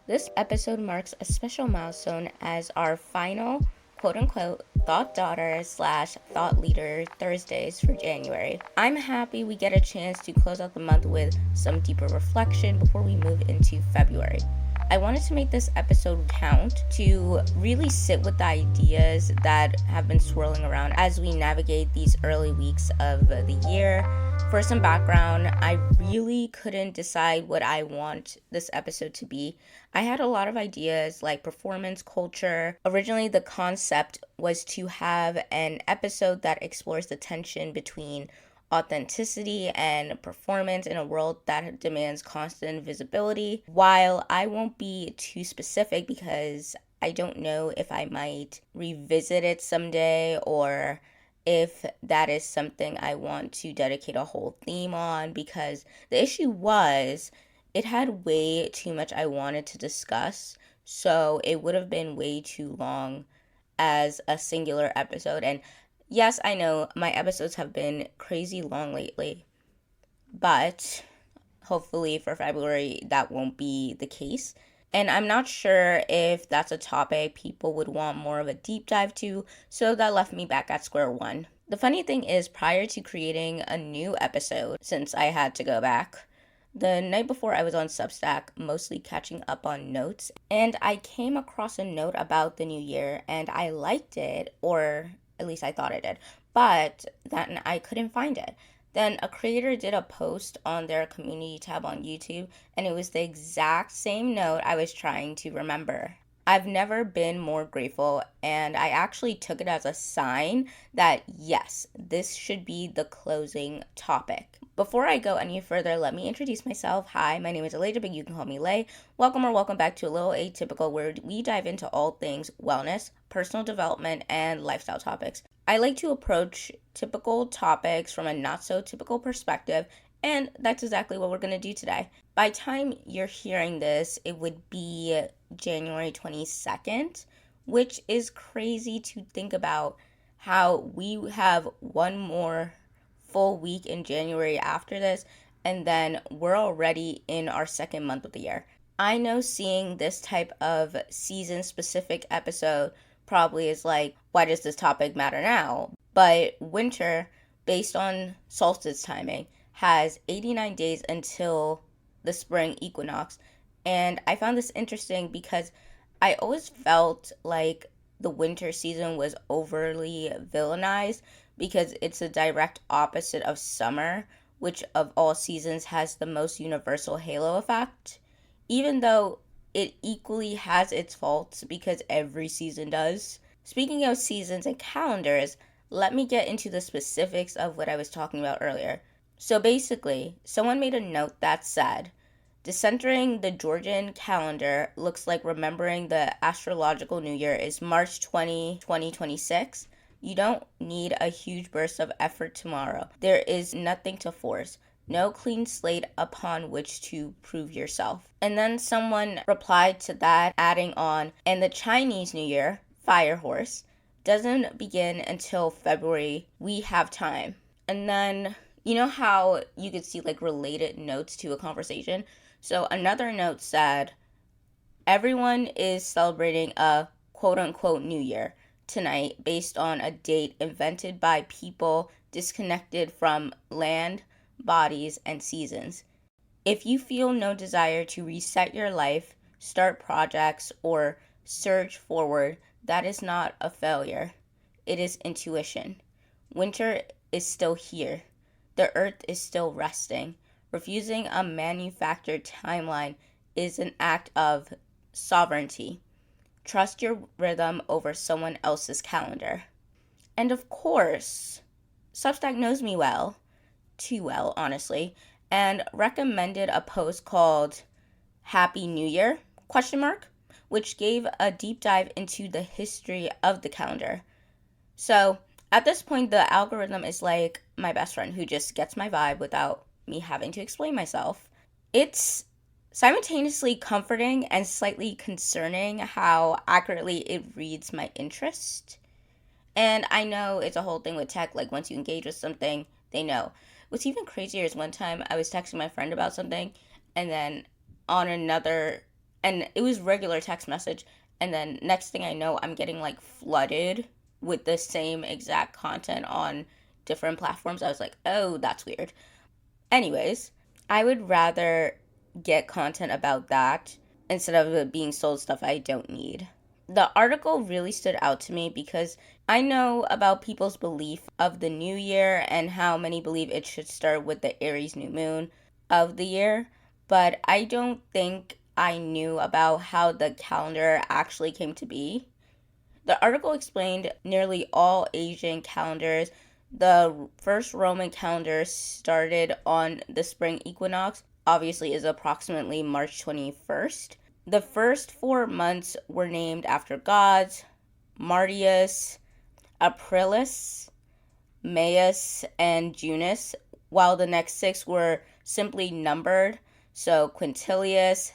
This episode marks a special milestone as our final quote unquote thought daughter slash thought leader Thursdays for January. I'm happy we get a chance to close out the month with some deeper reflection before we move into February. I wanted to make this episode count to really sit with the ideas that have been swirling around as we navigate these early weeks of the year. For some background, I really couldn't decide what I want this episode to be. I had a lot of ideas like performance culture. Originally, the concept was to have an episode that explores the tension between authenticity and performance in a world that demands constant visibility. While I won't be too specific because I don't know if I might revisit it someday or if that is something I want to dedicate a whole theme on, because the issue was it had way too much I wanted to discuss, so it would have been way too long as a singular episode. And yes, I know my episodes have been crazy long lately, but hopefully for February that won't be the case. And I'm not sure if that's a topic people would want more of a deep dive to, so that left me back at square one. The funny thing is, prior to creating a new episode, since I had to go back, the night before I was on Substack, mostly catching up on notes, and I came across a note about the new year, and I liked it, or at least I thought I did, but then I couldn't find it. Then a creator did a post on their community tab on YouTube, and it was the exact same note I was trying to remember. I've never been more grateful, and I actually took it as a sign that yes, this should be the closing topic. Before I go any further, let me introduce myself. Hi, my name is Elijah, but you can call me Lay. Welcome back to A Little Atypical, where we dive into all things wellness, personal development, and lifestyle topics. I like to approach typical topics from a not so typical perspective, and that's exactly what we're going to do today. By the time you're hearing this, it would be January 22nd, which is crazy to think about how we have one more full week in January after this, and then we're already in our second month of the year. I know seeing this type of season specific episode probably is like, why does this topic matter now? But winter, based on solstice timing, has 89 days until the spring equinox. And I found this interesting because I always felt like the winter season was overly villainized because it's a direct opposite of summer, which of all seasons has the most universal halo effect. Even though it equally has its faults because every season does. Speaking of seasons and calendars, let me get into the specifics of what I was talking about earlier. So basically, someone made a note that said, decentering the Georgian calendar looks like remembering the astrological new year is March 2026. You don't need a huge burst of effort tomorrow. There is nothing to force. No clean slate upon which to prove yourself. And then someone replied to that, adding on, and the Chinese New Year, Fire Horse, doesn't begin until February. We have time. And then, you know how you could see like related notes to a conversation? So another note said, everyone is celebrating a quote unquote New Year tonight based on a date invented by people disconnected from land, bodies, and seasons. If you feel no desire to reset your life, start projects, or surge forward, that is not a failure. It is intuition. Winter is still here. The earth is still resting. Refusing a manufactured timeline is an act of sovereignty. Trust your rhythm over someone else's calendar. And of course, Substack knows me well, too well, honestly, and recommended a post called Happy New Year, which gave a deep dive into the history of the calendar. So at this point, the algorithm is like my best friend who just gets my vibe without me having to explain myself. It's simultaneously comforting and slightly concerning how accurately it reads my interest. And I know it's a whole thing with tech, like once you engage with something, they know. What's even crazier is one time I was texting my friend about something, and then on another And it was regular text message. And then next thing I know, I'm getting like flooded with the same exact content on different platforms. I was like, oh, that's weird. Anyways, I would rather get content about that instead of it being sold stuff I don't need. The article really stood out to me because I know about people's belief of the new year and how many believe it should start with the Aries new moon of the year, but I don't think I knew about how the calendar actually came to be. The article explained nearly all Asian calendars. The first Roman calendar started on the spring equinox, obviously is approximately March 21st. The first 4 months were named after gods: Martius, Aprilis, Maius, and Junus, while the next six were simply numbered. So Quintilius,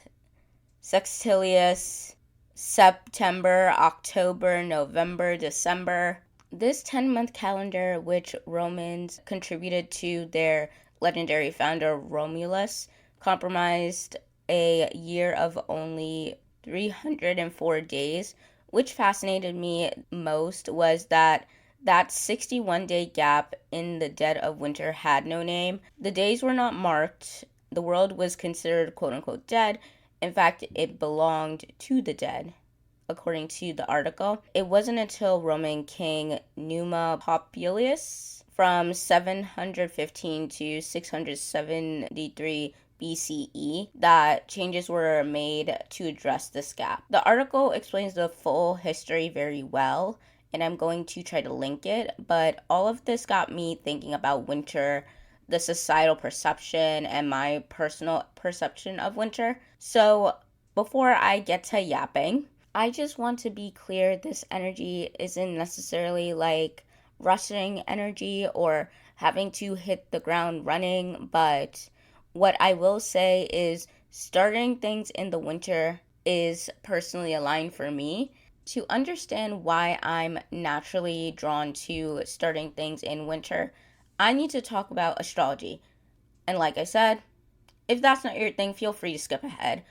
Sextilius, September, October, November, December. This 10-month calendar, which Romans contributed to their legendary founder Romulus, comprised a year of only 304 days. Which fascinated me most was that 61-day gap in the dead of winter had no name. The days were not marked. The world was considered quote unquote dead. In fact, it belonged to the dead, according to the article. It wasn't until Roman King Numa Populus from 715 to 673 BCE that changes were made to address this gap. The article explains the full history very well, and I'm going to try to link it, but all of this got me thinking about winter, the societal perception, and my personal perception of winter. So before I get to yapping, I just want to be clear this energy isn't necessarily like rushing energy or having to hit the ground running, but what I will say is starting things in the winter is personally aligned for me. To understand why I'm naturally drawn to starting things in winter, I need to talk about astrology. And like I said, if that's not your thing, feel free to skip ahead,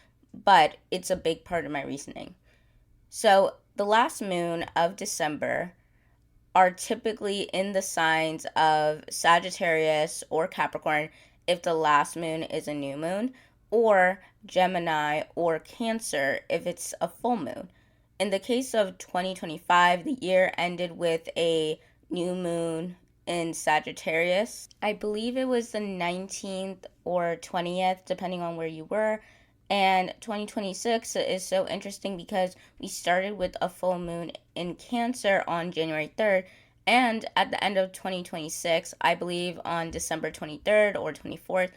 but it's a big part of my reasoning. So, the last moon of December are typically in the signs of Sagittarius or Capricorn if the last moon is a new moon, or Gemini or Cancer if it's a full moon. In the case of 2025, the year ended with a new moon in Sagittarius. I believe it was the 19th or 20th, depending on where you were. And 2026 is so interesting because we started with a full moon in Cancer on January 3rd. And at the end of 2026, I believe on December 23rd or 24th,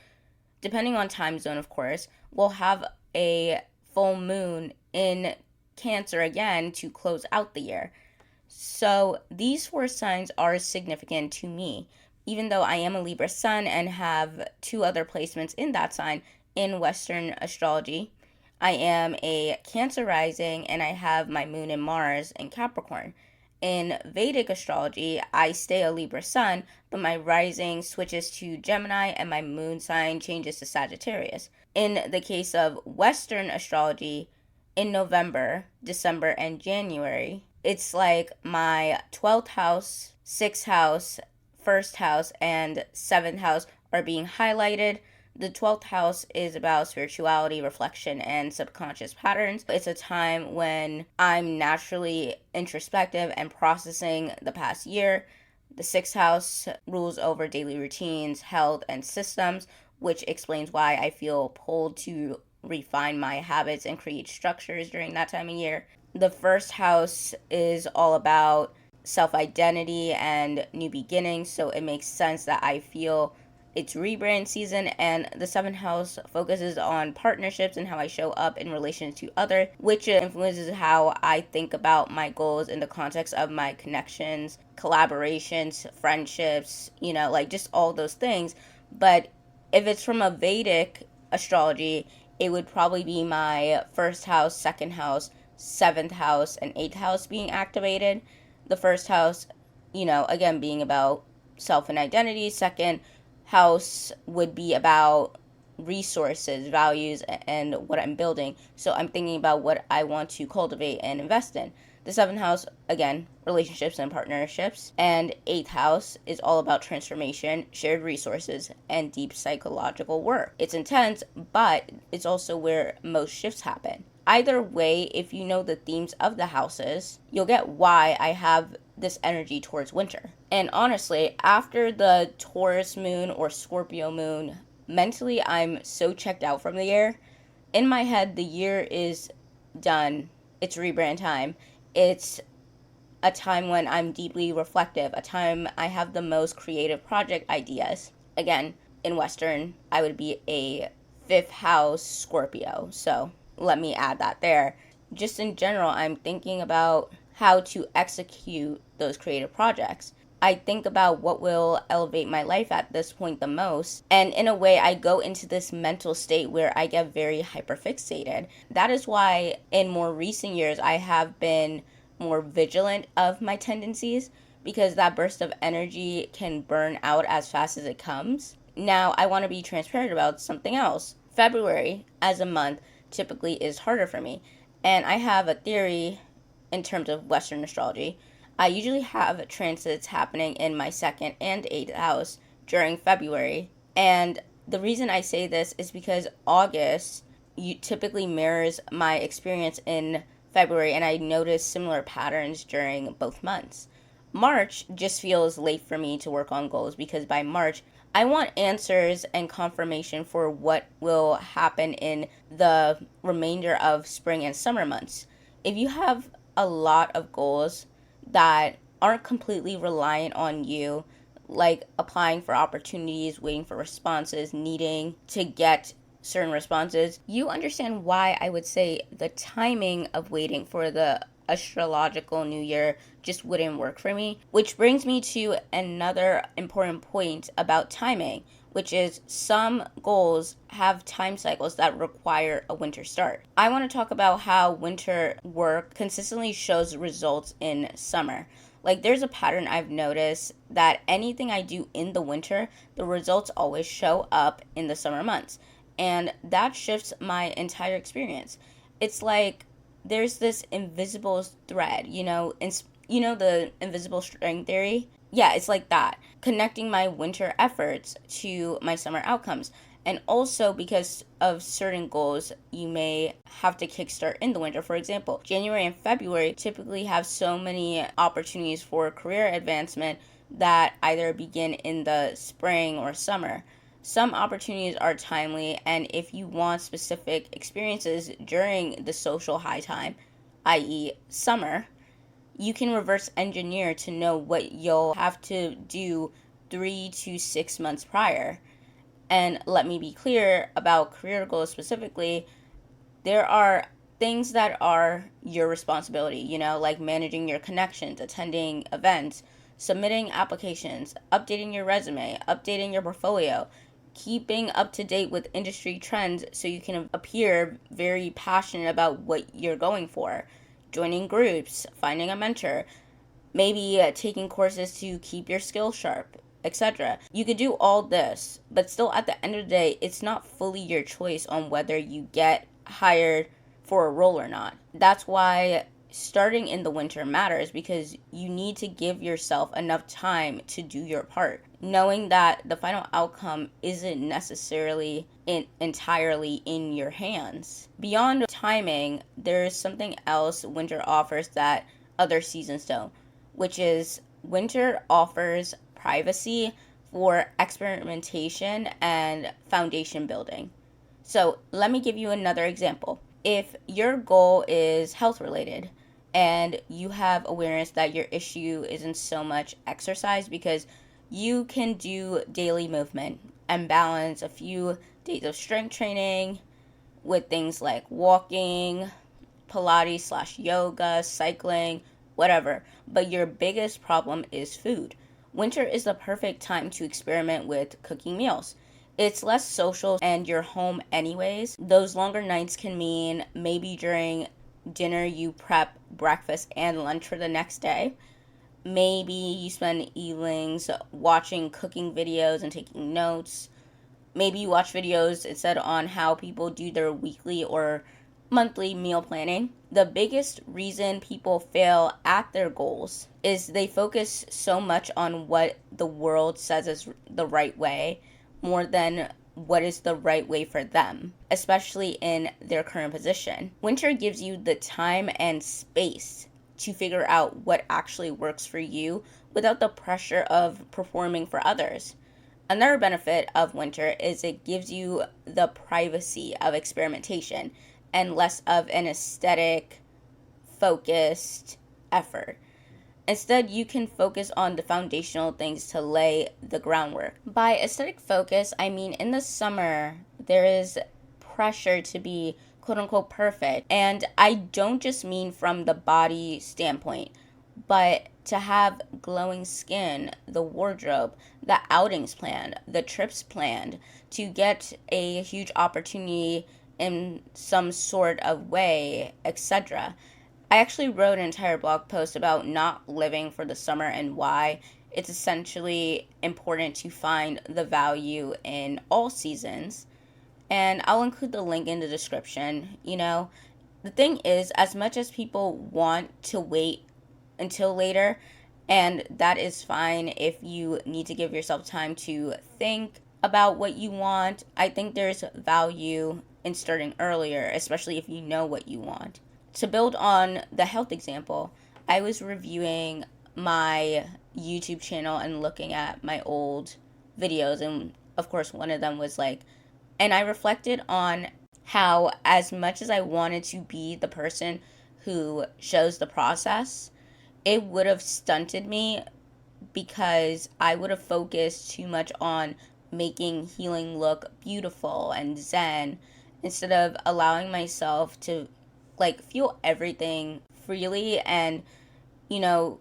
depending on time zone, of course, we'll have a full moon in Cancer again to close out the year. So these four signs are significant to me, even though I am a Libra sun and have two other placements in that sign in Western astrology. I am a Cancer rising and I have my moon in Mars in Capricorn. In Vedic astrology, I stay a Libra sun, but my rising switches to Gemini and my moon sign changes to Sagittarius. In the case of Western astrology, in November, December, and January, it's like my 12th house, 6th house, 1st house, and 7th house are being highlighted. The 12th house is about spirituality, reflection, and subconscious patterns. It's a time when I'm naturally introspective and processing the past year. The 6th house rules over daily routines, health, and systems, which explains why I feel pulled to refine my habits and create structures during that time of year. The 1st house is all about self identity and new beginnings, so it makes sense that I feel it's rebrand season. And the 7th house focuses on partnerships and how I show up in relation to others, which influences how I think about my goals in the context of my connections, collaborations, friendships, like just all those things. But if it's from a Vedic astrology, it would probably be my 1st house, 2nd house, 7th house, and 8th house being activated. The 1st house, again, being about self and identity. 2nd house would be about resources, values, and what I'm building. So I'm thinking about what I want to cultivate and invest in. The seventh house, again, relationships and partnerships. And eighth house is all about transformation, shared resources, and deep psychological work. It's intense, but it's also where most shifts happen. Either way, if you know the themes of the houses, you'll get why I have this energy towards winter. And honestly, after the Taurus moon or Scorpio moon, mentally I'm so checked out from the year. In my head, the year is done. It's rebrand time. It's a time when I'm deeply reflective, a time I have the most creative project ideas. Again, in Western, I would be a fifth house Scorpio. So let me add that there. Just in general, I'm thinking about how to execute those creative projects. I think about what will elevate my life at this point the most. And in a way, I go into this mental state where I get very hyperfixated. That is why in more recent years, I have been more vigilant of my tendencies, because that burst of energy can burn out as fast as it comes. Now, I want to be transparent about something else. February as a month typically is harder for me. And I have a theory in terms of Western astrology. I usually have transits happening in my second and eighth house during February. And the reason I say this is because August typically mirrors my experience in February, and I notice similar patterns during both months. March just feels late for me to work on goals, because by March, I want answers and confirmation for what will happen in the remainder of spring and summer months. If you have a lot of goals that aren't completely reliant on you, like applying for opportunities, waiting for responses, needing to get certain responses, you understand why I would say the timing of waiting for the astrological new year just wouldn't work for me. Which brings me to another important point about timing, which is some goals have time cycles that require a winter start. I want to talk about how winter work consistently shows results in summer. Like, there's a pattern I've noticed that anything I do in the winter, the results always show up in the summer months. And that shifts my entire experience. It's like there's this invisible thread, the invisible string theory? Yeah, it's like that, connecting my winter efforts to my summer outcomes. And also, because of certain goals you may have to kickstart in the winter. For example, January and February typically have so many opportunities for career advancement that either begin in the spring or summer. Some opportunities are timely, and if you want specific experiences during the social high time, i.e., summer, you can reverse engineer to know what you'll have to do 3 to 6 months prior. And let me be clear about career goals specifically. There are things that are your responsibility, like managing your connections, attending events, submitting applications, updating your resume, updating your portfolio, keeping up to date with industry trends so you can appear very passionate about what you're going for, joining groups, finding a mentor, maybe taking courses to keep your skills sharp, etc. You could do all this, but still at the end of the day, it's not fully your choice on whether you get hired for a role or not. That's why starting in the winter matters, because you need to give yourself enough time to do your part, knowing that the final outcome isn't necessarily entirely in your hands. Beyond timing, there's something else winter offers that other seasons don't, which is winter offers privacy for experimentation and foundation building. So let me give you another example. If your goal is health related and you have awareness that your issue isn't so much exercise, because you can do daily movement and balance a few days of strength training with things like walking, Pilates/yoga, cycling, whatever. But your biggest problem is food. Winter is the perfect time to experiment with cooking meals. It's less social and you're home anyways. Those longer nights can mean maybe during dinner you prep breakfast and lunch for the next day. Maybe you spend evenings watching cooking videos and taking notes. maybe you watch videos instead on how people do their weekly or monthly meal planning. The biggest reason people fail at their goals is they focus so much on what the world says is the right way more than what is the right way for them, especially in their current position. Winter gives you the time and space to figure out what actually works for you without the pressure of performing for others. Another benefit of winter is it gives you the privacy of experimentation and less of an aesthetic focused effort. Instead, you can focus on the foundational things to lay the groundwork. By aesthetic focus, I mean in the summer, there is pressure to be quote unquote perfect. And I don't just mean from the body standpoint, but to have glowing skin, the wardrobe, the outings planned, the trips planned, to get a huge opportunity in some sort of way, etc. I actually wrote an entire blog post about not living for the summer and why it's essentially important to find the value in all seasons. And I'll include the link in the description. The thing is, as much as people want to wait until later, and that is fine if you need to give yourself time to think about what you want, I think there's value in starting earlier, especially if you know what you want. To build on the health example, I was reviewing my YouTube channel and looking at my old videos, and of course, one of them was like, and I reflected on how, as much as I wanted to be the person who shows the process, it would have stunted me because I would have focused too much on making healing look beautiful and zen instead of allowing myself to feel everything freely. And you know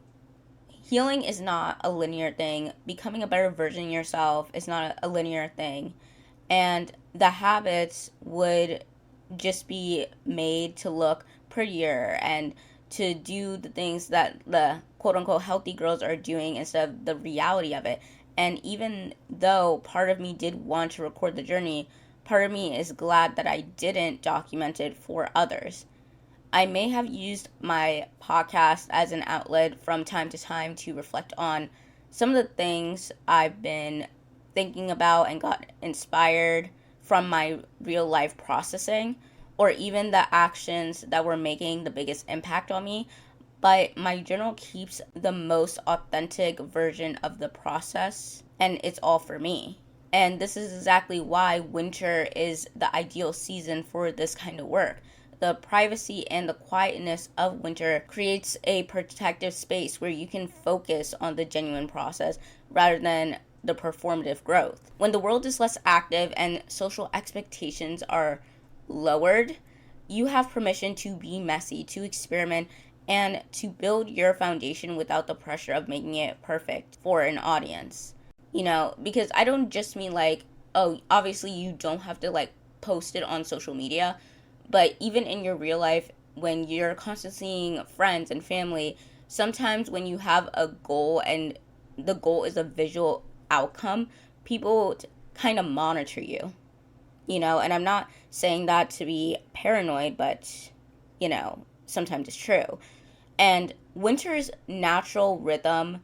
healing is not a linear thing. Becoming a better version of yourself is not a linear thing, and the habits would just be made to look prettier and to do the things that the quote unquote healthy girls are doing instead of the reality of it. And even though part of me did want to record the journey, part of me is glad that I didn't document it for others. I may have used my podcast as an outlet from time to time to reflect on some of the things I've been thinking about and got inspired from my real life processing, or even the actions that were making the biggest impact on me. But my journal keeps the most authentic version of the process, and it's all for me. And this is exactly why winter is the ideal season for this kind of work. The privacy and the quietness of winter creates a protective space where you can focus on the genuine process rather than the performative growth. When the world is less active and social expectations are lowered, you have permission to be messy, to experiment, and to build your foundation without the pressure of making it perfect for an audience. Because I don't just mean oh, obviously you don't have to post it on social media, but even in your real life, when you're constantly seeing friends and family, sometimes when you have a goal and the goal is a visual outcome, people kind of monitor you, and I'm not saying that to be paranoid, but, sometimes it's true. And winter's natural rhythm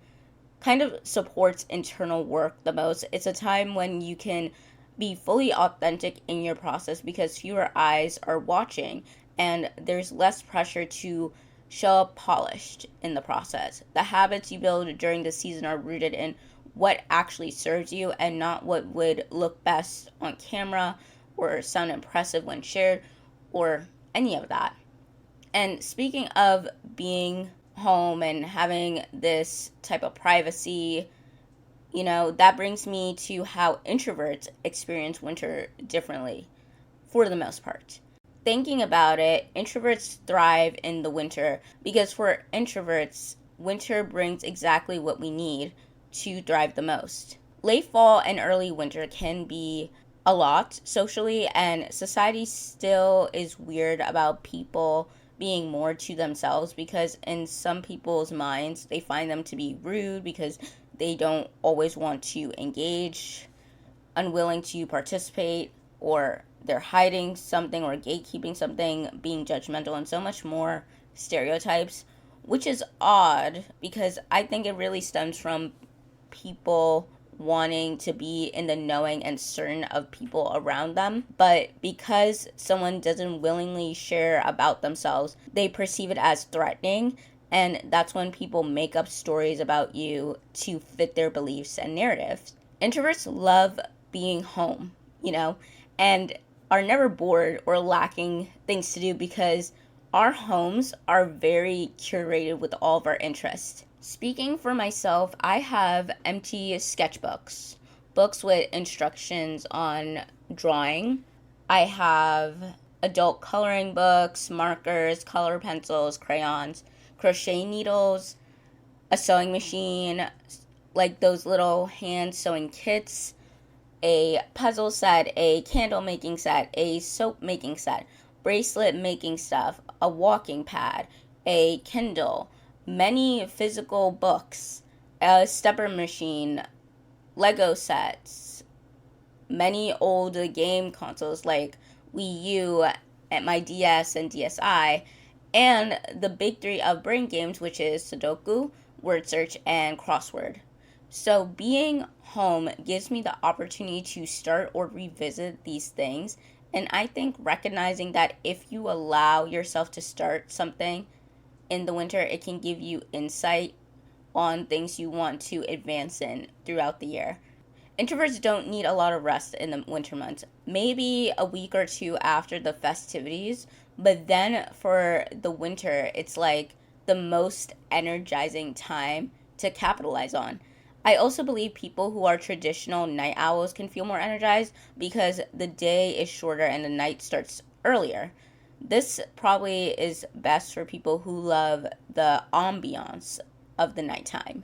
kind of supports internal work the most. It's a time when you can be fully authentic in your process because fewer eyes are watching and there's less pressure to show up polished in the process. The habits you build during the season are rooted in what actually serves you and not what would look best on camera or sound impressive when shared or any of that. And speaking of being home and having this type of privacy, that brings me to how introverts experience winter differently for the most part. Thinking about it, introverts thrive in the winter because for introverts, winter brings exactly what we need to thrive the most. Late fall and early winter can be a lot socially, and society still is weird about people being more to themselves because in some people's minds they find them to be rude because they don't always want to engage unwilling to participate, or they're hiding something or gatekeeping something, being judgmental, and so much more stereotypes, which is odd because I think it really stems from people wanting to be in the knowing and certain of people around them. But because someone doesn't willingly share about themselves, they perceive it as threatening. And that's when people make up stories about you to fit their beliefs and narratives. Introverts love being home, and are never bored or lacking things to do because our homes are very curated with all of our interests. Speaking for myself, I have empty sketchbooks, books with instructions on drawing. I have adult coloring books, markers, color pencils, crayons, crochet needles, a sewing machine, like those little hand sewing kits, a puzzle set, a candle making set, a soap making set, bracelet making stuff, a walking pad, a Kindle, many physical books, a stepper machine, Lego sets, many old game consoles like Wii U, and my DS and DSi, and the big three of brain games, which is Sudoku, word search, and crossword. So being home gives me the opportunity to start or revisit these things. And I think recognizing that if you allow yourself to start something in the winter, it can give you insight on things you want to advance in throughout the year. Introverts don't need a lot of rest in the winter months. Maybe a week or two after the festivities, but then for the winter, it's like the most energizing time to capitalize on. I also believe people who are traditional night owls can feel more energized because the day is shorter and the night starts earlier. This probably is best for people who love the ambiance of the nighttime.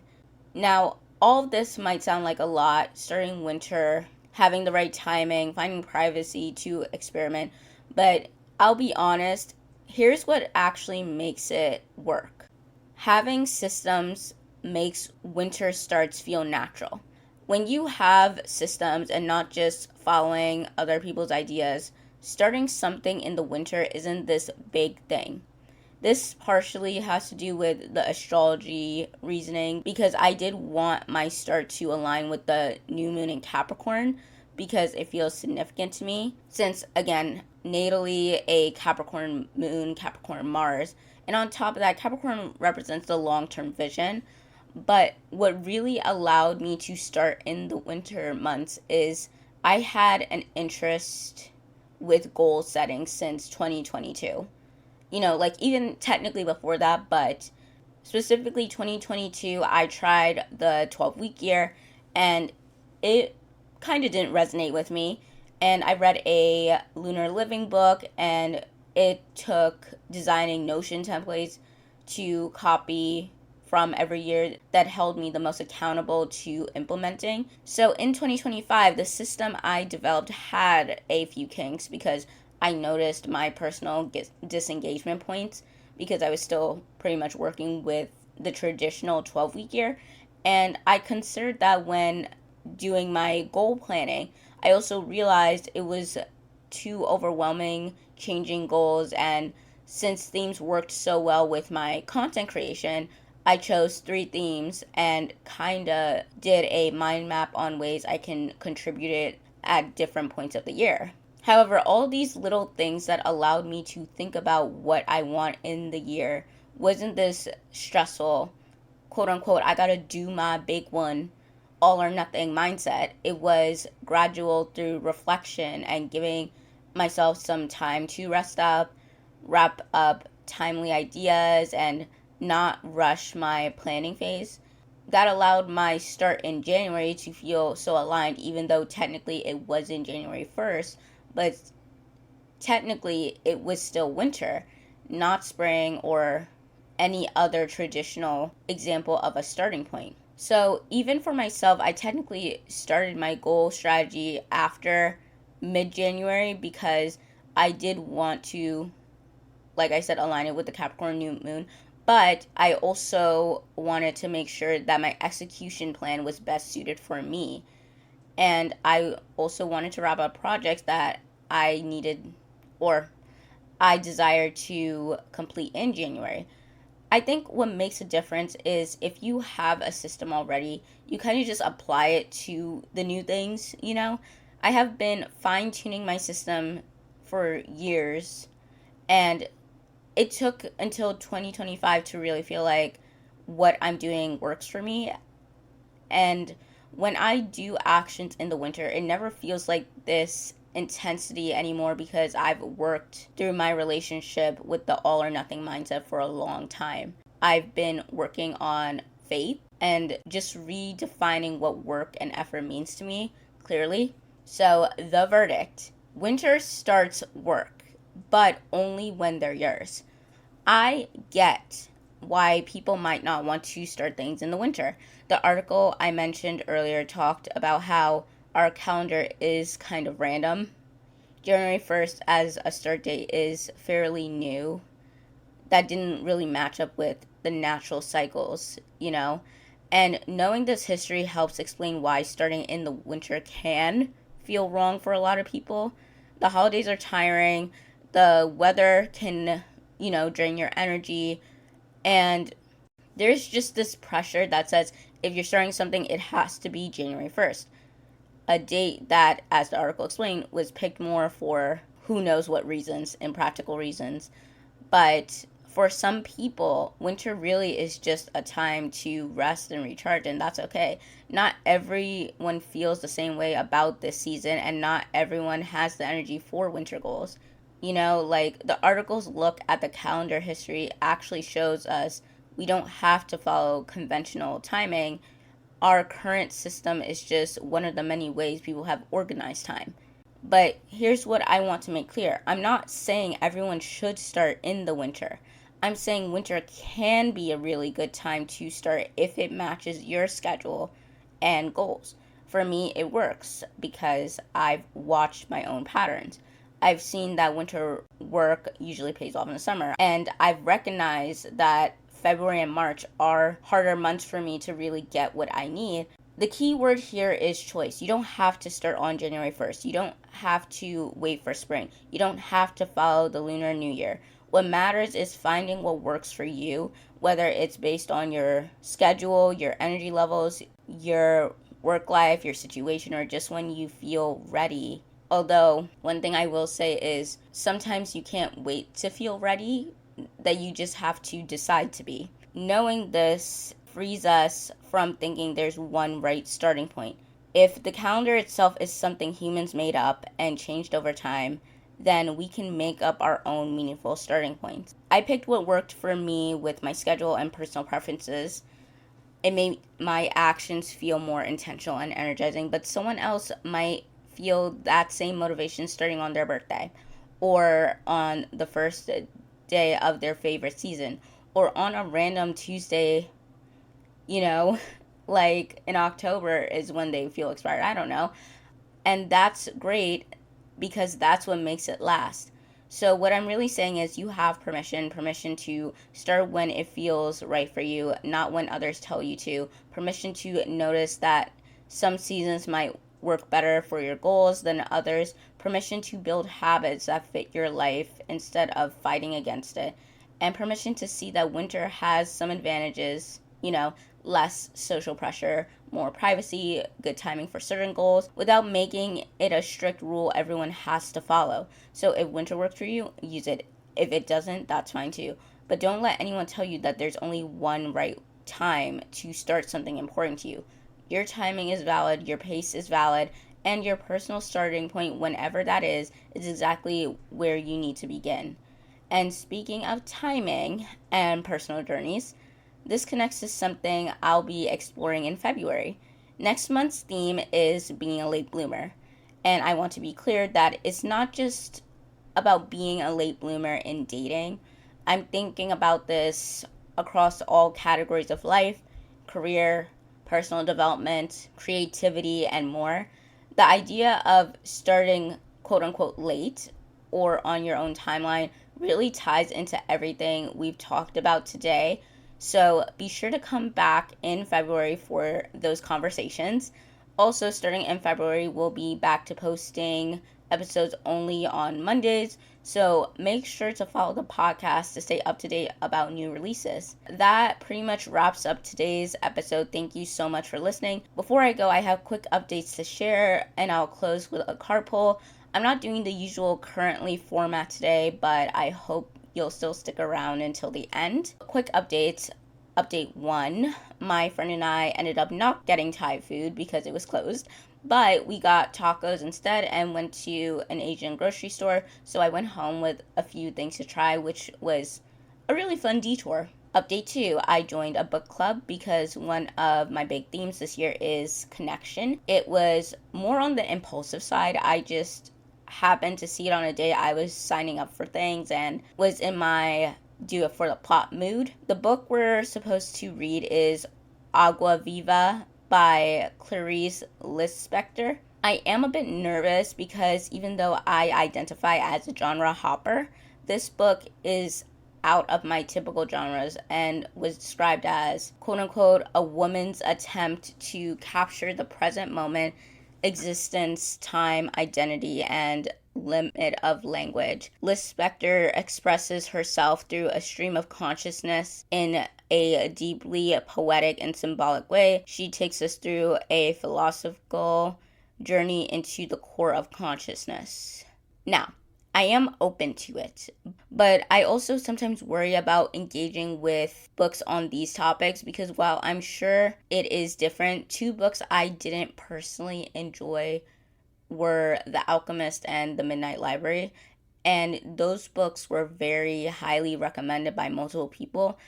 Now, all of this might sound like a lot, starting winter, having the right timing, finding privacy to experiment, but I'll be honest, here's what actually makes it work. Having systems makes winter starts feel natural. When you have systems and not just following other people's ideas, starting something in the winter isn't this big thing. This partially has to do with the astrology reasoning because I did want my start to align with the new moon in Capricorn because it feels significant to me. Since, again, natally a Capricorn moon, Capricorn Mars, and on top of that, Capricorn represents the long term vision. But what really allowed me to start in the winter months is I had an interest with goal setting since 2022. Like even technically before that, but specifically 2022, I tried the 12-week year and it kind of didn't resonate with me. And I read a lunar living book and it took designing Notion templates to copy from every year that held me the most accountable to implementing. So in 2025, the system I developed had a few kinks because I noticed my personal disengagement points because I was still pretty much working with the traditional 12-week year. And I considered that when doing my goal planning. I also realized it was too overwhelming changing goals, and since themes worked so well with my content creation, I chose 3 themes and kind of did a mind map on ways I can contribute it at different points of the year. However, all these little things that allowed me to think about what I want in the year wasn't this stressful, quote unquote, I gotta do my big one, all or nothing mindset. It was gradual through reflection and giving myself some time to rest up, wrap up timely ideas, and not rush my planning phase. That allowed my start in January to feel so aligned, even though technically it wasn't January 1st, but technically it was still winter, not spring or any other traditional example of a starting point. So even for myself, I technically started my goal strategy after mid-January because I did want to, like I said, align it with the Capricorn new moon. But I also wanted to make sure that my execution plan was best suited for me. And I also wanted to wrap up projects that I needed or I desired to complete in January. I think what makes a difference is if you have a system already, you kind of just apply it to the new things, you know? I have been fine tuning my system for years, and it took until 2025 to really feel like what I'm doing works for me. And when I do actions in the winter, it never feels like this intensity anymore because I've worked through my relationship with the all or nothing mindset for a long time. I've been working on faith and just redefining what work and effort means to me clearly. So, the verdict: winter starts work, but only when they're yours. I get why people might not want to start things in the winter. The article I mentioned earlier talked about how our calendar is kind of random. January 1st as a start date is fairly new. That didn't really match up with the natural cycles, you know? And knowing this history helps explain why starting in the winter can feel wrong for a lot of people. The holidays are tiring, the weather can, drain your energy, and there's just this pressure that says if you're starting something, it has to be January 1st. A date that, as the article explained, was picked more for who knows what reasons, impractical reasons. But for some people, winter really is just a time to rest and recharge, and that's okay. Not everyone feels the same way about this season, and not everyone has the energy for winter goals. Like the article's look at the calendar history actually shows us we don't have to follow conventional timing. Our current system is just one of the many ways people have organized time. But here's what I want to make clear: I'm not saying everyone should start in the winter. I'm saying winter can be a really good time to start if it matches your schedule and goals. For me, it works because I've watched my own patterns. I've seen that winter work usually pays off in the summer, and I've recognized that February and March are harder months for me to really get what I need. The key word here is choice. You don't have to start on January 1st. You don't have to wait for spring. You don't have to follow the Lunar New Year. What matters is finding what works for you, whether it's based on your schedule, your energy levels, your work life, your situation, or just when you feel ready. Although, one thing I will say is sometimes you can't wait to feel ready, that you just have to decide to be. Knowing this frees us from thinking there's one right starting point. If the calendar itself is something humans made up and changed over time, then we can make up our own meaningful starting points. I picked what worked for me with my schedule and personal preferences. It made my actions feel more intentional and energizing, but someone else might feel that same motivation starting on their birthday, or on the first day of their favorite season, or on a random Tuesday, you know, like in October is when they feel expired. I don't know. And that's great because that's what makes it last. So what I'm really saying is you have permission to start when it feels right for you, not when others tell you to. Permission to notice that some seasons might work better for your goals than others. Permission to build habits that fit your life instead of fighting against it. And permission to see that winter has some advantages, less social pressure, more privacy, good timing for certain goals, without making it a strict rule everyone has to follow. So if winter works for you, use it. If it doesn't, that's fine too. But don't let anyone tell you that there's only one right time to start something important to you. Your timing is valid, your pace is valid, and your personal starting point, whenever that is exactly where you need to begin. And speaking of timing and personal journeys, this connects to something I'll be exploring in February. Next month's theme is being a late bloomer. And I want to be clear that it's not just about being a late bloomer in dating. I'm thinking about this across all categories of life: career, personal development, creativity, and more. The idea of starting quote unquote late or on your own timeline really ties into everything we've talked about today. So be sure to come back in February for those conversations. Also, starting in February, we'll be back to posting episodes only on Mondays, so make sure to follow the podcast to stay up to date about new releases. That pretty much wraps up today's episode. Thank you so much for listening. Before I go, I have quick updates to share, and I'll close with a card pull. I'm not doing the usual currently format today, but I hope you'll still stick around until the end. Quick updates. Update 1, my friend and I ended up not getting Thai food because it was closed, but we got tacos instead and went to an Asian grocery store, so I went home with a few things to try, which was a really fun detour. Update 2, I joined a book club because one of my big themes this year is connection. It was more on the impulsive side. I just happened to see it on a day I was signing up for things and was in my do it for the plot mood. The book we're supposed to read is Agua Viva by Clarice Lispector. I am a bit nervous because even though I identify as a genre hopper, this book is out of my typical genres and was described as, quote unquote, a woman's attempt to capture the present moment, existence, time, identity, and limit of language. Lispector expresses herself through a stream of consciousness in a deeply poetic and symbolic way. She takes us through a philosophical journey into the core of consciousness. Now, I am open to it, but I also sometimes worry about engaging with books on these topics because while I'm sure it is different, two books I didn't personally enjoy were The Alchemist and The Midnight Library, and those books were very highly recommended by multiple people.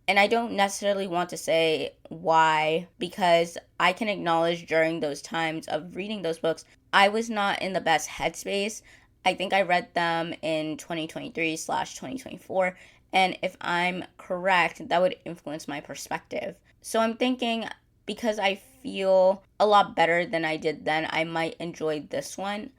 And I don't necessarily want to say why, because I can acknowledge during those times of reading those books, I was not in the best headspace. I think I read them in 2023/2024, and if I'm correct, that would influence my perspective. So I'm thinking because I feel a lot better than I did then, I might enjoy this one.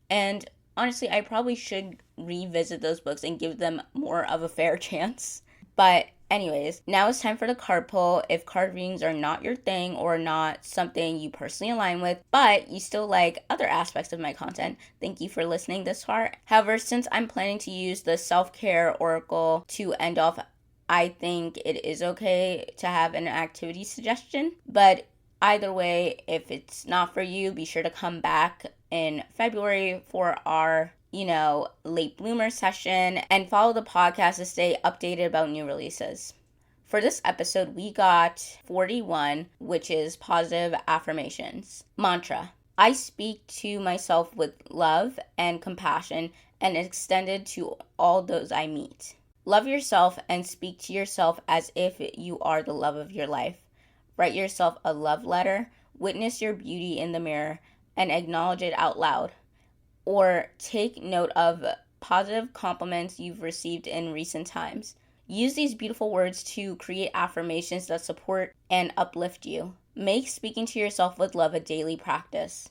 And honestly, I probably should revisit those books and give them more of a fair chance. But anyways, now it's time for the card pull. If card readings are not your thing or not something you personally align with, but you still like other aspects of my content, thank you for listening this far. However, since I'm planning to use the self-care oracle to end off, I think it is okay to have an activity suggestion. But either way, if it's not for you, be sure to come back in February for our late bloomer session and follow the podcast to stay updated about new releases. For this episode, we got 41, which is positive affirmations. Mantra: I speak to myself with love and compassion and extend it to all those I meet. Love yourself and speak to yourself as if you are the love of your life. Write yourself a love letter, witness your beauty in the mirror, and acknowledge it out loud. Or take note of positive compliments you've received in recent times. Use these beautiful words to create affirmations that support and uplift you. Make speaking to yourself with love a daily practice.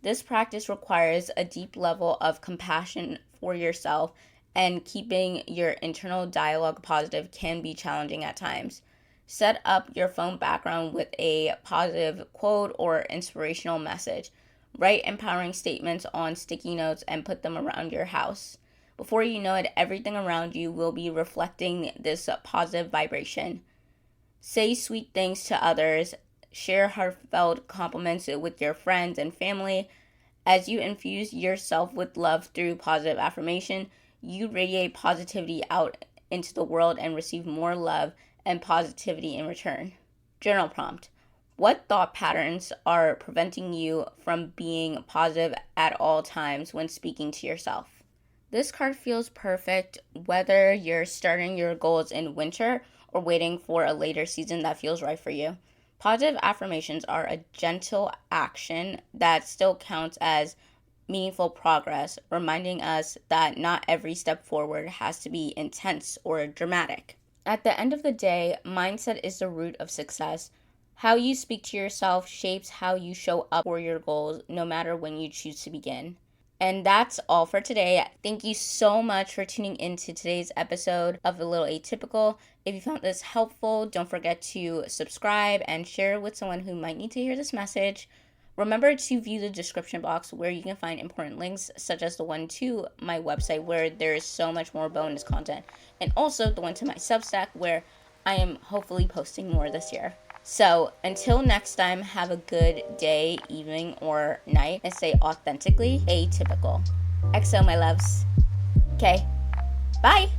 This practice requires a deep level of compassion for yourself, and keeping your internal dialogue positive can be challenging at times. Set up your phone background with a positive quote or inspirational message. Write empowering statements on sticky notes and put them around your house. Before you know it, everything around you will be reflecting this positive vibration. Say sweet things to others. Share heartfelt compliments with your friends and family. As you infuse yourself with love through positive affirmation, you radiate positivity out into the world and receive more love and positivity in return. Journal prompt: what thought patterns are preventing you from being positive at all times when speaking to yourself? This card feels perfect whether you're starting your goals in winter or waiting for a later season that feels right for you. Positive affirmations are a gentle action that still counts as meaningful progress, reminding us that not every step forward has to be intense or dramatic. At the end of the day, mindset is the root of success. How you speak to yourself shapes how you show up for your goals, no matter when you choose to begin. And that's all for today. Thank you so much for tuning into today's episode of A Little Atypical. If you found this helpful, don't forget to subscribe and share with someone who might need to hear this message. Remember to view the description box where you can find important links, such as the one to my website where there is so much more bonus content, and also the one to my Substack where I am hopefully posting more this year. So until next time, have a good day, evening, or night, and stay authentically atypical. XO, my loves. Okay, bye!